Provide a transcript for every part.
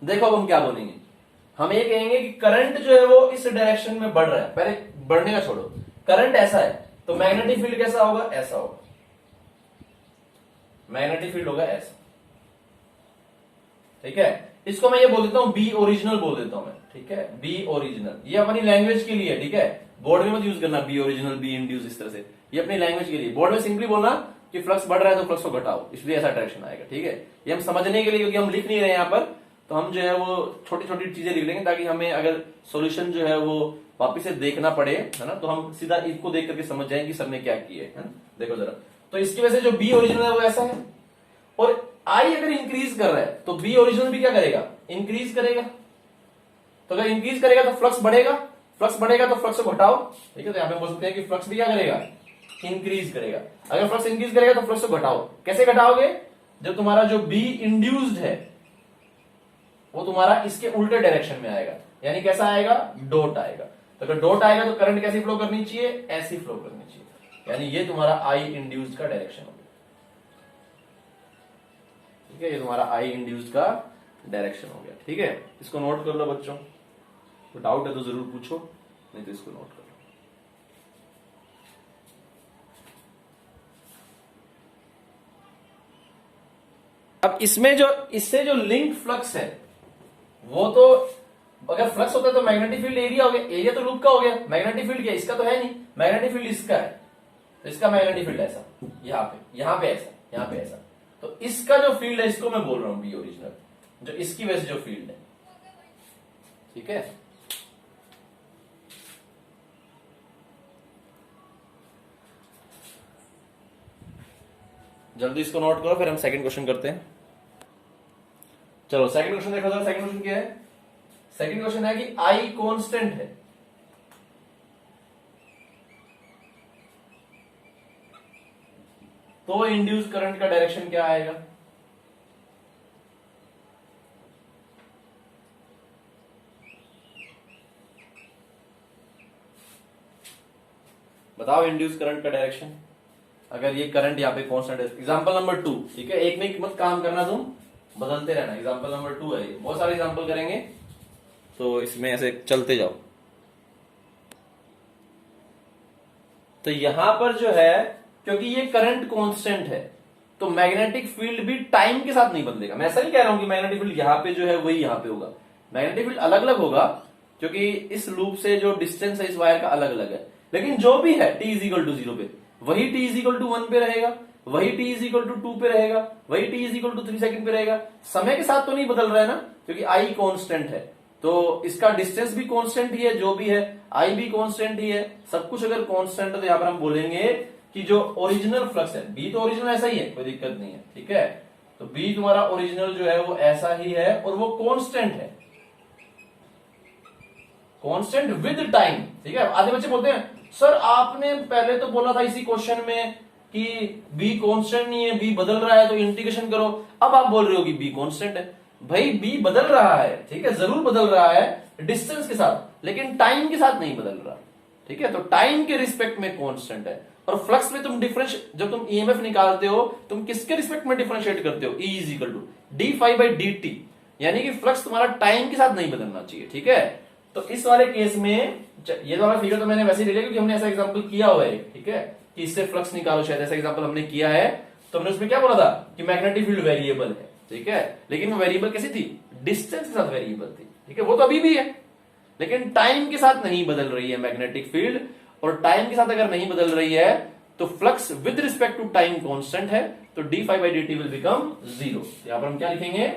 देखो अब हम क्या बोलेंगे, हम ये कहेंगे कि करंट जो है वो इस डायरेक्शन में बढ़ रहा है, पहले बढ़ने का छोड़ो, करंट ऐसा है तो मैग्नेटिक फील्ड कैसा होगा, ऐसा होगा, मैग्नेटिक फील्ड होगा ऐसा, ठीक है। इसको मैं ये बोल देता हूं बी ओरिजिनल बोल देता हूं मैं, ठीक है, बी ओरिजिनल, ये अपनी लैंग्वेज के लिए, ठीक है, बोर्ड में मत यूज करना बी ओरिजिनल बी इंड्यूस इस तरह से, ये अपनी लैंग्वेज के लिए, बोर्ड में सिंपली बोलना कि फ्लक्स बढ़ रहा है तो फ्लक्स को घटाओ, इसलिए ऐसा डायरेक्शन आएगा, ठीक है। ये हम समझने के लिए, क्योंकि हम लिख नहीं रहे यहां पर, तो हम जो है वो छोटी छोटी चीजें लिख लेंगे ताकि हमें अगर सॉल्यूशन जो है वो वापिस से देखना पड़े, है ना, तो हम सीधा इसको देख करके समझ जाएंगे कि सर ने क्या किया है ना। देखो जरा, तो इसकी वजह से जो बी ओरिजिनल है वो ऐसा है, और आई अगर इंक्रीज कर रहा है तो बी ओरिजिनल भी क्या करेगा, इंक्रीज करेगा, तो अगर इंक्रीज करेगा तो फ्लक्स बढ़ेगा, फ्लक्स बढ़ेगा तो फ्लक्स को घटाओ, ठीक है। तो यहां पे बोल सकते हैं कि फ्लक्स भी क्या करेगा, इंक्रीज करेगा, अगर फ्लक्स इंक्रीज करेगा तो फ्लक्स को घटाओ, कैसे घटाओगे, जब तुम्हारा जो बी इंड्यूस्ड है वो तुम्हारा इसके उल्टे डायरेक्शन में आएगा, यानी कैसा आएगा, डॉट आएगा, तो अगर डॉट आएगा तो करंट कैसी फ्लो करनी चाहिए, ऐसी फ्लो करनी चाहिए, यानी ये तुम्हारा आई इंड्यूस्ड का डायरेक्शन हो गया, ठीक है, ये तुम्हारा आई इंड्यूस्ड का डायरेक्शन हो गया, ठीक है। इसको नोट कर लो बच्चों, तो डाउट है तो जरूर पूछो, नहीं तो इसको नोट कर लो। अब इसमें जो इससे जो लिंक फ्लक्स है वो तो, अगर फ्लक्स होता है तो मैग्नेटिक फील्ड एरिया हो गया, एरिया तो लूप का हो गया, मैग्नेटिक फील्ड क्या इसका तो है नहीं, मैग्नेटिक फील्ड इसका है, तो इसका मैग्नेटिक फील्ड ऐसा, यहां पे ऐसा, यहां पे ऐसा, तो इसका जो फील्ड है इसको मैं बोल रहा हूं बी ओरिजिनल, जो इसकी वजह से जो फील्ड है, ठीक है। जल्दी इसको नोट करो, फिर हम सेकंड क्वेश्चन करते हैं। चलो सेकंड क्वेश्चन देखो जरा, सेकंड क्वेश्चन क्या है, सेकंड क्वेश्चन है कि आई कांस्टेंट है, तो इंड्यूस करंट का डायरेक्शन क्या आएगा, बताओ इंड्यूस करंट का डायरेक्शन, अगर ये करंट यहाँ पे कांस्टेंट है। एग्जांपल नंबर 2, ठीक है, एक में मत काम करना तुम, बदलते रहना। एग्जांपल नंबर 2 है, बहुत सारे एग्जांपल करेंगे तो इसमें ऐसे चलते जाओ। तो यहां पर जो है, क्योंकि ये करंट कांस्टेंट है तो मैग्नेटिक फील्ड भी टाइम के साथ नहीं बदलेगा। मैं ऐसा नहीं कह रहा हूं कि मैग्नेटिक फील्ड यहां पे जो है वही यहां पे होगा, मैग्नेटिक फील्ड अलग अलग होगा, क्योंकि इस लूप से जो डिस्टेंस है इस वायर का अलग अलग है, लेकिन जो भी है t इज इक्वल टू 0 पे, वही t इज इक्वल टू 1 पे रहेगा, वही t इज इक्वल टू 2 पे रहेगा, वही t is equal to 3 second पे रहेगा। समय के साथ तो नहीं बदल रहा है ना, क्योंकि i कांस्टेंट है, तो इसका डिस्टेंस भी कांस्टेंट ही है, जो भी है i भी कांस्टेंट ही है, सब कुछ अगर कांस्टेंट है तो यहां पर हम बोलेंगे कि जो ओरिजिनल फ्लक्स है, b तो ओरिजिनल ऐसा ही है, कोई दिक्कत नहीं है, ठीक है। तो b तुम्हारा ओरिजिनल जो है वो ऐसा ही है और वो कांस्टेंट है, कांस्टेंट विद टाइम, ठीक है। आधे बच्चे बोलते हैं सर आपने पहले तो बोला था इसी क्वेश्चन में कि b कांस्टेंट नहीं है, b बदल रहा है तो इंटीग्रेशन करो, अब आप बोल रहे हो कि b कांस्टेंट है। भाई b बदल रहा है, ठीक है, जरूर बदल रहा है डिस्टेंस के साथ, लेकिन टाइम के साथ नहीं बदल रहा, ठीक है। तो टाइम के रिस्पेक्ट में कांस्टेंट है। और फ्लक्स में तुम डिफरेंस, जब तुम ईएमएफ निकालते हो तुम किसके रिस्पेक्ट में डिफरेंशिएट करते हो, E is equal to D phi by D T, यानी कि फ्लक्स तुम्हारा टाइम के साथ नहीं बदलना चाहिए, ठीक है। तो इस वाले केस में ये वाला फिगर तो मैंने वैसे ही ले लिया क्योंकि हमने ऐसा एग्जांपल किया हुआ है, ठीक है, कि इससे फ्लक्स निकालो, शायद ऐसा एग्जांपल हमने किया है। तो हमने उसमें क्या बोला था कि मैग्नेटिक फील्ड वेरिएबल है, ठीक है, लेकिन वो वेरिएबल कैसी थी, डिस्टेंस के साथ वेरिएबल थी, ठीक है, वो तो अभी भी है, लेकिन टाइम के साथ नहीं बदल रही है मैग्नेटिक फील्ड। और टाइम के साथ अगर नहीं बदल रही है तो flux with respect to time constant है, तो D phi by D T will become 0। यहां पर हम क्या लिखेंगे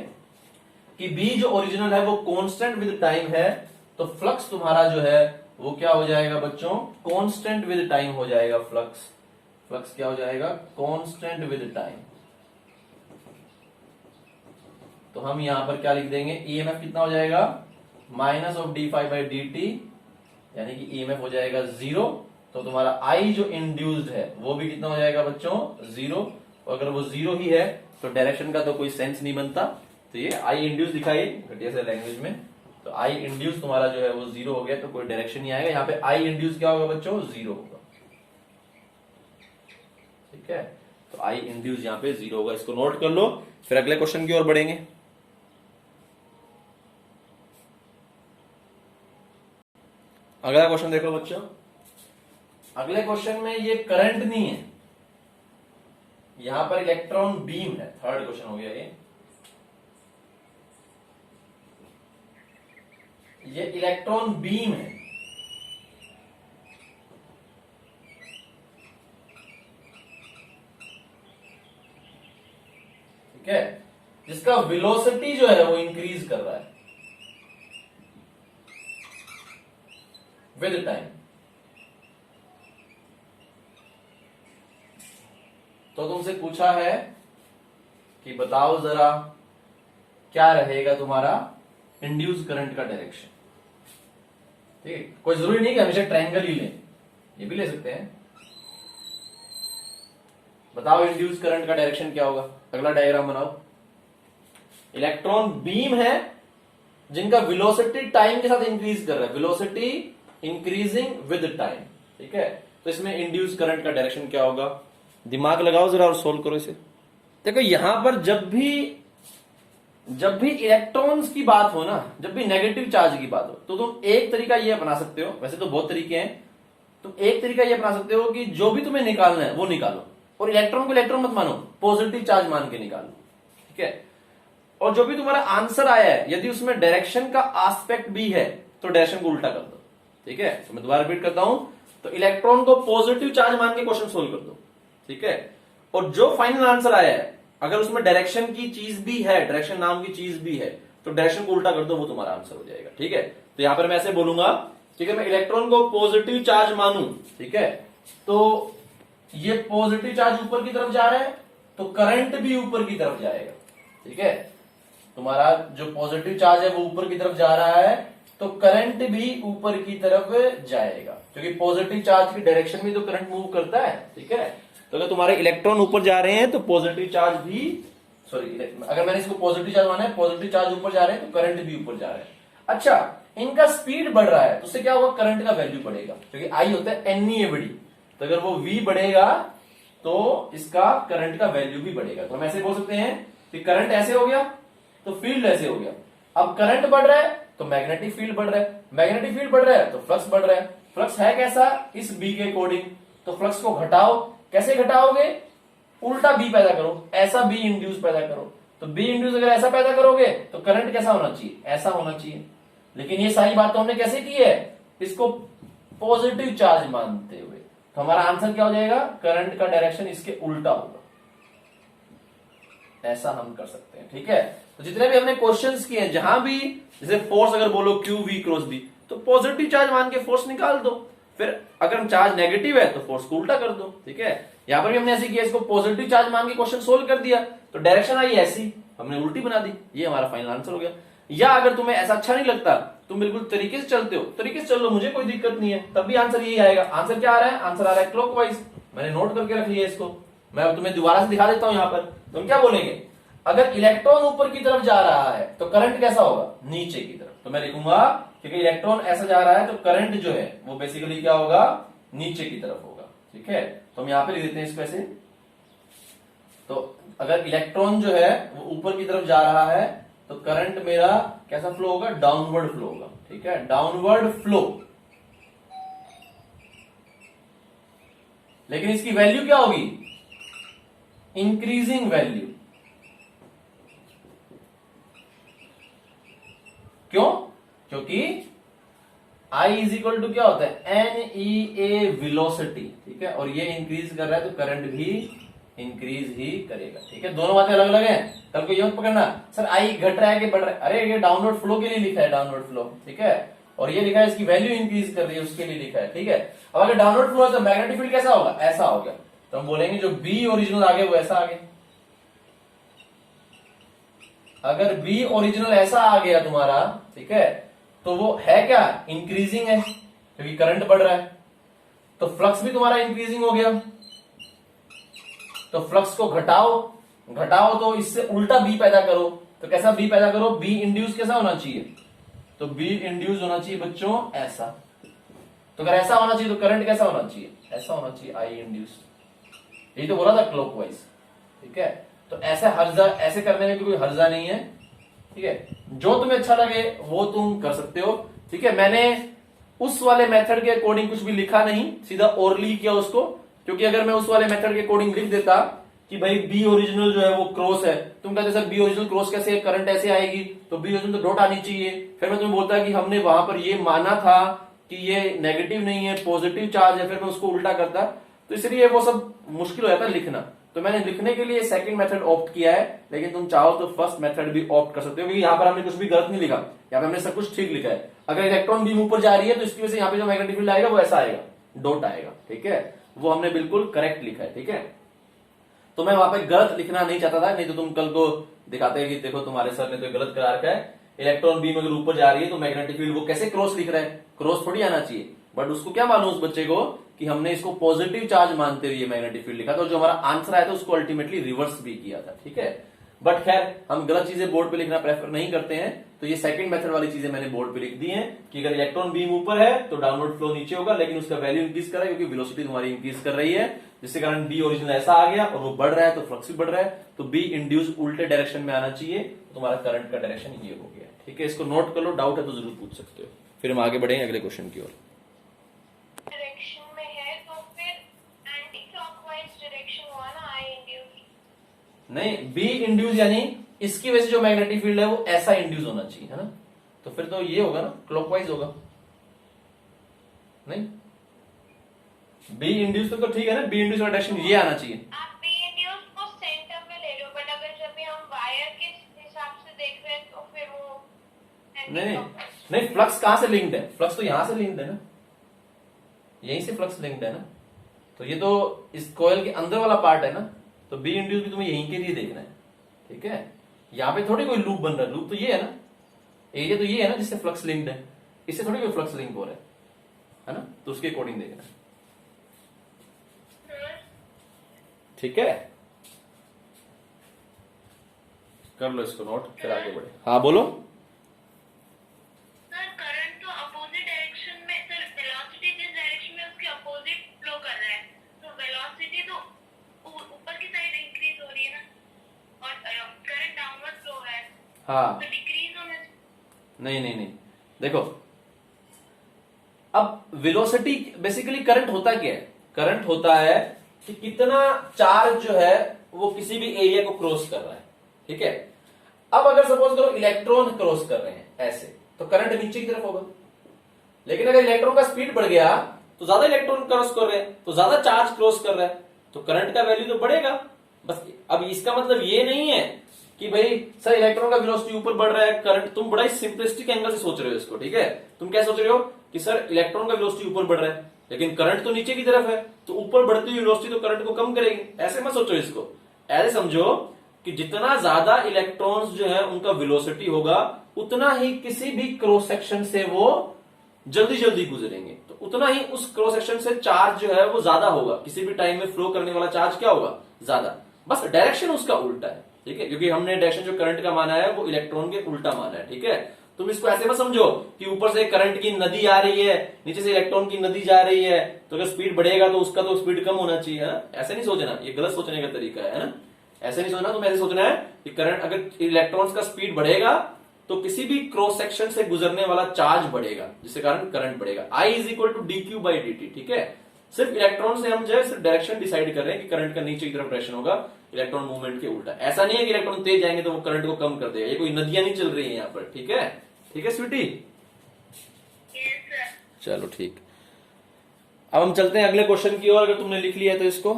कि बी जो ओरिजिनल है वो कांस्टेंट विद टाइम है, तो फ्लक्स तुम्हारा जो है वो क्या हो जाएगा बच्चों, कांस्टेंट विद टाइम हो जाएगा, फ्लक्स, फ्लक्स क्या हो जाएगा, कांस्टेंट विद टाइम। तो हम यहां पर क्या लिख देंगे, ईएमएफ कितना हो जाएगा, minus of D phi by D T, यानी कि ईएमएफ हो जाएगा 0। तो तुम्हारा आई जो इंड्यूस्ड है वो भी कितना हो जाएगा बच्चों, 0। और अगर वो 0 ही है तो डायरेक्शन का तो कोई सेंस नहीं बनता, तो ये आई इंड्यूस दिखाइए घटिया से लैंग्वेज में, तो आई इंड्यूस तुम्हारा जो है वो 0 हो गया, तो कोई डायरेक्शन नहीं आएगा। यहाँ पे आई इंड्यूस क्या होगा बच्चों, 0 होगा, ठीक है। तो आई इंड्यूस यहाँ पे 0 होगा, इसको नोट कर लो, फिर अगले क्वेश्चन की ओर बढ़ेंगे। अगला क्वेश्चन देखो बच्चों। अगले क्वेश्चन में ये करंट नहीं है, यहां पर इलेक्ट्रॉन बीम है। थर्ड क्वेश्चन हो गया ये इलेक्ट्रॉन बीम है। ठीक है, जिसका वेलोसिटी जो है वो इंक्रीज कर रहा है विद टाइम। तो तुमसे पूछा है कि बताओ जरा क्या रहेगा तुम्हारा इंड्यूस करंट का डायरेक्शन। ठीक है, कोई जरूरी नहीं कि हमेशा ट्रायंगल ही लें, ये भी ले सकते हैं। बताओ इंड्यूस करंट का डायरेक्शन क्या होगा। अगला डायग्राम बनाओ। इलेक्ट्रॉन बीम है जिनका वेलोसिटी टाइम के साथ इंक्रीज कर रहा है, वेलोसिटी इंक्रीजिंग विद टाइम। ठीक है, तो इसमें इंड्यूस करंट का डायरेक्शन क्या होगा, दिमाग लगाओ जरा और सोल्व करो इसे। देखो यहां पर जब भी इलेक्ट्रॉन्स की बात हो ना, जब भी नेगेटिव चार्ज की बात हो, तो तुम एक तरीका ये अपना सकते हो, वैसे तो बहुत तरीके हैं, तुम एक तरीका ये अपना सकते हो कि जो भी तुम्हें निकालना है वो निकालो, और इलेक्ट्रॉन को इलेक्ट्रॉन मत मानो, पॉजिटिव चार्ज मान के निकालो। ठीक है, और जो भी तुम्हारा आंसर आया है यदि उसमें डायरेक्शन का एस्पेक्ट भी है तो डायरेक्शन को उल्टा कर दो। ठीक है, तो मैं दोबारा रिपीट करता हूं, तो इलेक्ट्रॉन को पॉजिटिव चार्ज मान के क्वेश्चन सोल्व कर दो। ठीक है, और जो फाइनल आंसर आया है अगर उसमें डायरेक्शन की चीज भी है, डायरेक्शन नाम की चीज भी है, तो डायरेक्शन को उल्टा कर दो, वो तुम्हारा आंसर हो जाएगा। ठीक है, तो यहां पर मैं ऐसे बोलूंगा, ठीक है, मैं इलेक्ट्रॉन को पॉजिटिव चार्ज मानूं, ठीक है, तो ये पॉजिटिव चार्ज ऊपर की तरफ जा रहा है तो करंट भी ऊपर की तरफ जाएगा। ठीक है, तुम्हारा जो पॉजिटिव चार्ज है वो ऊपर की तरफ जा रहा है तो करंट भी ऊपर की तरफ जाएगा, क्योंकि पॉजिटिव चार्ज की डायरेक्शन में तो करंट मूव करता है। ठीक है, तो अगर तुम्हारे इलेक्ट्रॉन ऊपर जा रहे हैं तो पॉजिटिव चार्ज भी, सॉरी, अगर मैंने इसको पॉजिटिव चार्ज माना है, पॉजिटिव चार्ज ऊपर जा रहे हैं तो करंट भी ऊपर जा रहा है। अच्छा, इनका स्पीड बढ़ रहा है तो उससे क्या होगा, करंट का वैल्यू बढ़ेगा, क्योंकि आई होता है NEAVD, तो अगर वो V बढ़ेगा तो इसका करंट का वैल्यू भी बढ़ेगा। तो हम ऐसे बोल सकते हैं कि करंट ऐसे हो गया तो फील्ड ऐसे हो गया। अब करंट बढ़ रहा है तो मैग्नेटिक फील्ड बढ़ रहा है, मैग्नेटिक फील्ड बढ़ रहा है तो फ्लक्स बढ़ रहा है। फ्लक्स है कैसा, इस B के अकॉर्डिंग, तो फ्लक्स को घटाओ, कैसे घटाओगे, उल्टा B पैदा करो, ऐसा B इंड्यूस पैदा करो। तो B इंड्यूस अगर ऐसा पैदा करोगे तो करंट कैसा होना चाहिए, ऐसा होना चाहिए। लेकिन ये सारी बात तो हमने कैसे की है, इसको पॉजिटिव चार्ज मानते हुए, तो हमारा आंसर क्या हो जाएगा, करंट का डायरेक्शन इसके उल्टा होगा। ऐसा हम कर सकते हैं। ठीक है, तो जितने भी हमने क्वेश्चंस किए हैं, जहां भी जैसे फोर्स अगर बोलो QV क्रॉस B, तो पॉजिटिव चार्ज मान के फोर्स निकाल दो, फिर अगर चार्ज नेगेटिव है तो फोर्स को उल्टा कर दो। ठीक है, यहां पर भी हमने ऐसे किया, इसको पॉजिटिव चार्ज मान के क्वेश्चन सोल्व कर दिया तो डायरेक्शन आई ऐसी, हमने उल्टी बना दी, ये हमारा फाइनल आंसर हो गया। या अगर तुम्हें ऐसा अच्छा नहीं लगता, तुम बिल्कुल तरीके से चलते हो, तरीके से चल लो, मुझे कोई दिक्कत नहीं है, तब भी आंसर यही आएगा। आंसर क्या आ रहा है, आंसर आ रहा है क्लॉकवाइज, मैंने नोट करके रख लिया इसको, मैं तुम्हें दोबारा से दिखा देता हूं। यहां पर तुम क्या बोलेंगे, अगर इलेक्ट्रॉन ऊपर की तरफ जा रहा है तो करंट कैसा होगा, नीचे की तरफ, तो मैं लिखूंगा क्योंकि इलेक्ट्रॉन ऐसा जा रहा है तो करंट जो है वो बेसिकली क्या होगा, नीचे की तरफ होगा। ठीक है, तो हम यहां पे लिख देते हैं इसको ऐसे। तो अगर इलेक्ट्रॉन जो है वो ऊपर की तरफ जा रहा है तो करंट मेरा कैसा फ्लो होगा, डाउनवर्ड फ्लो होगा। ठीक है, डाउनवर्ड फ्लो, लेकिन इसकी वैल्यू क्या होगी, इंक्रीजिंग वैल्यू। क्यों, क्योंकि I इज इक्वल टू क्या होता है, NEA वेलोसिटी। ठीक है, और ये इंक्रीज कर रहा है तो करंट भी इंक्रीज ही करेगा। ठीक है, दोनों बातें अलग अलग हैं, कल को ये मत पकड़ना सर I घट रहा है कि बढ़ रहा है, अरे ये डाउनवर्ड फ्लो के लिए लिखा है, डाउनवर्ड फ्लो। ठीक है, और ये लिखा है इसकी वैल्यू इंक्रीज कर रही है, उसके लिए लिखा है। ठीक है, अब अगर डाउनवर्ड फ्लो है तो मैग्नेटिक फील्ड कैसा होगा, ऐसा हो गया, तो हम बोलेंगे जो B ओरिजिनल आ गया वो ऐसा आ गया। अगर B ओरिजिनल ऐसा आ गया तुम्हारा, ठीक है, तो वो है क्या, इंक्रीजिंग है, क्योंकि करंट बढ़ रहा है, तो फ्लक्स भी तुम्हारा इंक्रीजिंग हो गया। तो फ्लक्स को घटाओ, घटाओ तो इससे उल्टा B पैदा करो, तो कैसा B पैदा करो, B इंड्यूस कैसा होना चाहिए, तो B इंड्यूस होना चाहिए बच्चों ऐसा। तो अगर ऐसा होना चाहिए तो करंट कैसा होना चाहिए, ऐसा होना चाहिए, I इंड्यूस। यही तो बोला था क्लॉकवाइज। ठीक है, तो ऐसे हर्जा, ऐसे करने में भी कोई हर्जा नहीं है। ठीक है, जो तुम्हें अच्छा लगे वो तुम कर सकते हो। ठीक है, मैंने उस वाले मेथड के अकॉर्डिंग कुछ भी लिखा नहीं, सीधा ओरली किया उसको, क्योंकि अगर मैं उस वाले मेथड के अकॉर्डिंग लिख देता कि भाई बी ओरिजिनल जो है वो क्रॉस है, तुम कहते सर बी ओरिजिनल क्रॉस कैसे है, करंट ऐसे आएगी, तो बी ओरिजिनल तो डॉट आनी चाहिए, फिर मैं तुम्हें बोलता कि हमने वहां पर ये माना था कि ये नेगेटिव नहीं है पॉजिटिव चार्ज है, फिर मैं उसको उल्टा करता, तो इसलिए वो सब मुश्किल हो जाता है लिखना। तो मैंने लिखने के लिए सेकंड मेथड ऑप्ट किया है, लेकिन तुम चाहो तो फर्स्ट मेथड भी ऑप्ट कर सकते हो, क्योंकि यहाँ पर हमने कुछ भी गलत नहीं लिखा, यहाँ पे हमने सब कुछ ठीक लिखा है। अगर इलेक्ट्रॉन बीम ऊपर जा रही है तो इसकी वजह से यहाँ पे जो मैग्नेटिक फील्ड आएगा वो ऐसा आएगा, डॉट आएगा, ठीक है, वो हमने बिल्कुल करेक्ट लिखा है, ठीक है। तो मैं वहां पे गलत लिखना नहीं चाहता था, नहीं तो तुम कल को दिखाते हैं कि देखो तुम्हारे सर ने तो गलत करा रखा है, इलेक्ट्रॉन बीम अगर ऊपर जा रही है तो मैग्नेटिक फील्ड वो कैसे क्रॉस लिख रहा है, क्रॉस थोड़ी आना चाहिए, बट उसको क्या मालूम उस बच्चे को कि हमने इसको पॉजिटिव चार्ज मानते हुए मैग्नेटिक फील्ड लिखा था, और जो हमारा आंसर आया था उसको अल्टीमेटली रिवर्स भी किया था, ठीक है। बट खैर हम गलत चीजें बोर्ड पे लिखना प्रेफर नहीं करते हैं, तो ये सेकंड मेथड वाली चीजें मैंने बोर्ड पे लिख दी हैं कि अगर इलेक्ट्रॉन बीम ऊपर है तो डाउनवर्ड फ्लो नीचे होगा, लेकिन उसका वैल्यू इंक्रीज कर रहा है क्योंकि वेलोसिटी तुम्हारी इंक्रीज कर रही है, जिसके कारण बी ओरिजिनल ऐसा आ गया और वो बढ़ रहा है तो फ्लक्स भी बढ़ रहा है, तो बी इंड्यूस उल्टे डायरेक्शन में आना चाहिए, तो तुम्हारा करंट का डायरेक्शन ये हो गया, ठीक है। इसको नोट कर लो, डाउट है तो जरूर पूछ सकते हो। फिर हम आगे बढ़ेंगे अगले क्वेश्चन की ओर। डायरेक्शन में है तो फिर एंटी क्लॉकवाइज डायरेक्शन हुआ ना, आई इंड्यूस नहीं, बी इंड्यूस यानी इसकी वजह से जो मैग्नेटिक फील्ड है वो ऐसा इंड्यूस होना चाहिए, है ना, तो फिर तो ये होगा ना, क्लॉकवाइज होगा, नहीं बी इंड्यूस तो ठीक है ना, बी इंड्यूस का डायरेक्शन ये आना चाहिए। आप बी इंड्यूस को सेंटर में ले रहे हो, बट अगर जब भी हम वायर के हिसाब से देख रहे हैं तो फिर वो नहीं नहीं, फ्लक्स कहां से लिंक्ड है, फ्लक्स तो यहां से लिंक्ड है ना, यहीं से फ्लक्स लिंक्ड है ना, तो ये तो इस कॉइल के अंदर वाला पार्ट है ना, तो बी इंड्यूस भी तुम्हें यहीं के लिए देखना है, ठीक है। यहाँ पे थोड़ी कोई लूप बन रहा है, लूप तो ये है ना, एरिया तो ये है ना जिससे फ्लक्स लिंक्ड है, इससे थोड़ी कोई फ्लक्स लिंक हो रहा है ना, तो उसके अकॉर्डिंग देखना है, ठीक है। कर लो इसको नोट, फिर आगे बढ़े। हाँ बोलो। सर करंट तो अपोजिट डायरेक्शन में, सर वेलोसिटी जिस डायरेक्शन में उसके अपोजिट फ्लो कर रहा है, तो वेलोसिटी तो ऊपर की साइड इंक्रीज हो रही है ना, और करंट डाउनवर्ड फ्लो है, हाँ तो डिक्रीज होना चाहिए। नहीं नहीं नहीं, देखो अब वेलोसिटी बेसिकली करंट होता क्या है, करंट होता है कि कितना चार्ज जो है वो किसी भी एरिया को क्रॉस कर रहा है, ठीक है। अब अगर सपोज करो इलेक्ट्रॉन क्रॉस कर रहे हैं ऐसे, तो करंट नीचे की तरफ होगा, लेकिन अगर इलेक्ट्रॉन का स्पीड बढ़ गया तो ज्यादा इलेक्ट्रॉन क्रॉस कर रहे हैं, तो ज्यादा चार्ज क्रॉस कर रहा है, तो करंट का वैल्यू तो बढ़ेगा। बस अब इसका मतलब ये नहीं है कि भाई सर इलेक्ट्रॉन का वेलोसिटी ऊपर बढ़ रहा है, करंट, तुम बड़ा ही सिंपलिस्टिक एंगल से सोच रहे हो इसको, ठीक है। तुम क्या सोच रहे हो कि सर इलेक्ट्रॉन का वेलोसिटी ऊपर बढ़ रहा है लेकिन करंट तो नीचे की तरफ है, तो ऊपर बढ़ती हुई वेलोसिटी तो करंट को कम करेगी, ऐसे मत सोचो इसको। ऐसे समझो कि जितना ज्यादा इलेक्ट्रॉन्स जो है उनका वेलोसिटी होगा उतना ही किसी भी क्रॉस सेक्शन से वो जल्दी जल्दी गुजरेंगे, तो उतना ही उस क्रॉस सेक्शन से चार्ज जो है वो ज्यादा होगा, किसी भी टाइम में फ्लो करने वाला चार्ज क्या होगा, ज्यादा, बस डायरेक्शन उसका उल्टा है, ठीक है, क्योंकि हमने डायरेक्शन जो करंट का माना है वो इलेक्ट्रॉन के उल्टा माना है, ठीक है। तुम इसको ऐसे मत समझो कि ऊपर से करंट की नदी आ रही है, नीचे से इलेक्ट्रॉन की नदी जा रही है, तो अगर स्पीड बढ़ेगा तो उसका तो स्पीड कम होना चाहिए, है ना, ऐसे नहीं सोचना, ये गलत सोचने का तरीका है ना, ऐसे नहीं सोचना, तुम ऐसे सोचना है कि करंट अगर इलेक्ट्रॉन्स का स्पीड बढ़ेगा तो किसी भी क्रॉस सेक्शन से गुजरने वाला चार्ज बढ़ेगा, जिसके कारण करंट बढ़ेगा। I is equal to dq/dt, ठीक है। सिर्फ इलेक्ट्रॉन से हम जो है सिर्फ डायरेक्शन डिसाइड कर रहे हैं कि करंट का नीचे की तरफ डायरेक्शन होगा, इलेक्ट्रॉन मूवमेंट के उल्टा। ऐसा नहीं है कि इलेक्ट्रॉन तेज जाएंगे तो वो करंट को कम कर देगा, ये कोई नदियां नहीं चल रही है यहाँ पर, ठीक है, ठीक है स्वीटी, चलो ठीक। अब हम चलते हैं अगले क्वेश्चन की ओर, अगर तुमने लिख लिया है तो इसको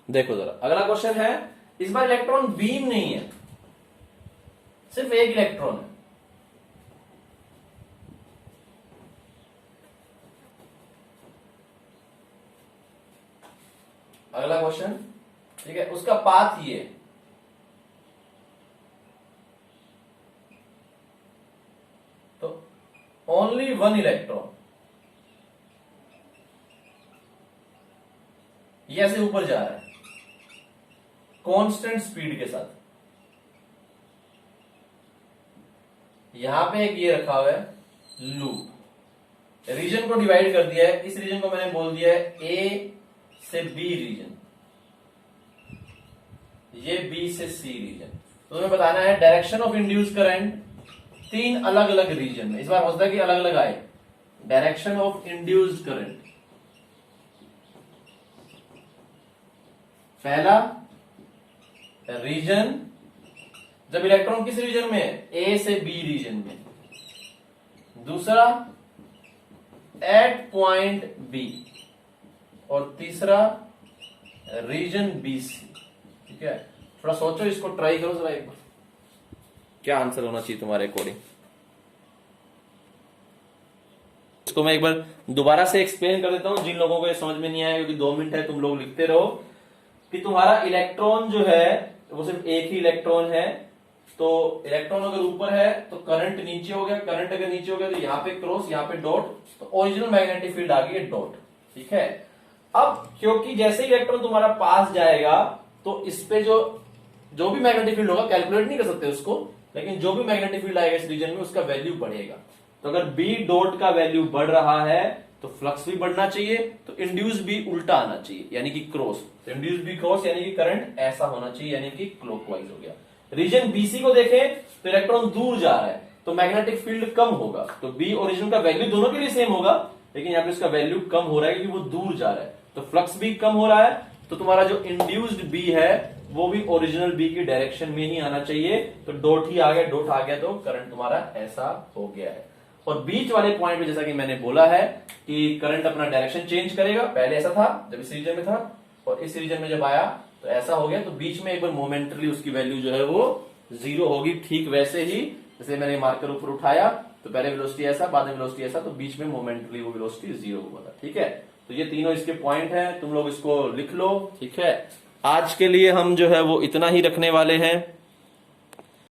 देखो जरा। अगला क्वेश्चन है, इस बार इलेक्ट्रॉन बीम नहीं है, सिर्फ एक इलेक्ट्रॉन है, अगला क्वेश्चन, ठीक है, उसका पाथ ये है, तो ओनली वन इलेक्ट्रॉन ये ऐसे ऊपर जा रहा है कांस्टेंट स्पीड के साथ, यहां पे एक ये रखा हुआ है लूप, रीजन को डिवाइड कर दिया है, इस रीजन को मैंने बोल दिया है ए से बी रीजन, ये बी से सी रीजन। तो तुम्हें बताना है डायरेक्शन ऑफ इंड्यूस करंट 3 अलग अलग रीजन में, इस बार हो सकता है कि अलग अलग आए। डायरेक्शन ऑफ इंड्यूस्ड करंट, पहला रीजन जब इलेक्ट्रॉन किस रीजन में है, ए से बी रीजन में। दूसरा एट पॉइंट बी, और तीसरा रीजन बी सी। ठीक है, थोड़ा सोचो, इसको ट्राई करो जरा एक बार, क्या आंसर होना चाहिए तुम्हारे अकॉर्डिंग। इसको मैं एक बार दोबारा से एक्सप्लेन कर देता हूं जिन लोगों को ये समझ में नहीं आया, क्योंकि 2 मिनट है, तुम लोग लिखते रहो कि तुम्हारा इलेक्ट्रॉन जो है वो सिर्फ एक ही इलेक्ट्रॉन है। तो इलेक्ट्रॉन अगर ऊपर है तो करंट नीचे हो गया, करंट अगर नीचे हो गया तो यहाँ पे क्रॉस, यहाँ पे डॉट, तो ओरिजिनल मैग्नेटिक फील्ड आ गई डॉट। ठीक है, अब क्योंकि जैसे ही इलेक्ट्रॉन तुम्हारा पास जाएगा तो इस पे जो भी मैग्नेटिक फील्ड होगा, कैलकुलेट नहीं कर सकते उसको, लेकिन जो भी मैग्नेटिक फील्ड आएगा इस रीजन में उसका वैल्यू बढ़ेगा। तो अगर बी डॉट का वैल्यू बढ़ रहा है तो फ्लक्स भी बढ़ना चाहिए, तो इंड्यूस भी उल्टा आना चाहिए, यानी कि क्रॉस। तो इंड्यूस भी क्रॉस यानी कि करंट ऐसा होना चाहिए, यानी कि क्लॉकवाइज हो गया। रीजन बीसी को देखें तो इलेक्ट्रॉन दूर जा रहा है तो मैग्नेटिक फील्ड कम होगा, तो बी ओरिजिन का वैल्यू दोनों के लिए सेम होगा, लेकिन यहाँ पे उसका वैल्यू कम हो रहा है क्योंकि वो दूर जा रहा है, तो फ्लक्स भी कम हो रहा है। तो तुम्हारा जो इंड्यूस्ड बी है वो भी ओरिजिनल बी की डायरेक्शन में ही आना चाहिए, तो डॉट ही आ गया, डॉट आ गया तो करंट तुम्हारा ऐसा हो गया है। और बीच वाले पॉइंट पे जैसा कि मैंने बोला है कि करंट अपना डायरेक्शन चेंज करेगा, पहले ऐसा था जब इस रीजन में था, और इस रीजन में जब आया तो ऐसा हो गया, तो बीच में एक बार मोमेंटली उसकी वैल्यू जो है वो 0 होगी। ठीक वैसे ही जैसे मैंने मार्कर ऊपर उठाया तो पहले वेलोसिटी ऐसा, बाद में वेलोसिटी ऐसा, तो बीच में मोमेंटली वो वेलोसिटी 0 हुआ था। ठीक है, तो ये तीनों इसके पॉइंट हैं, तुम लोग इसको लिख लो। ठीक है, आज के लिए हम जो है वो इतना ही रखने वाले हैं।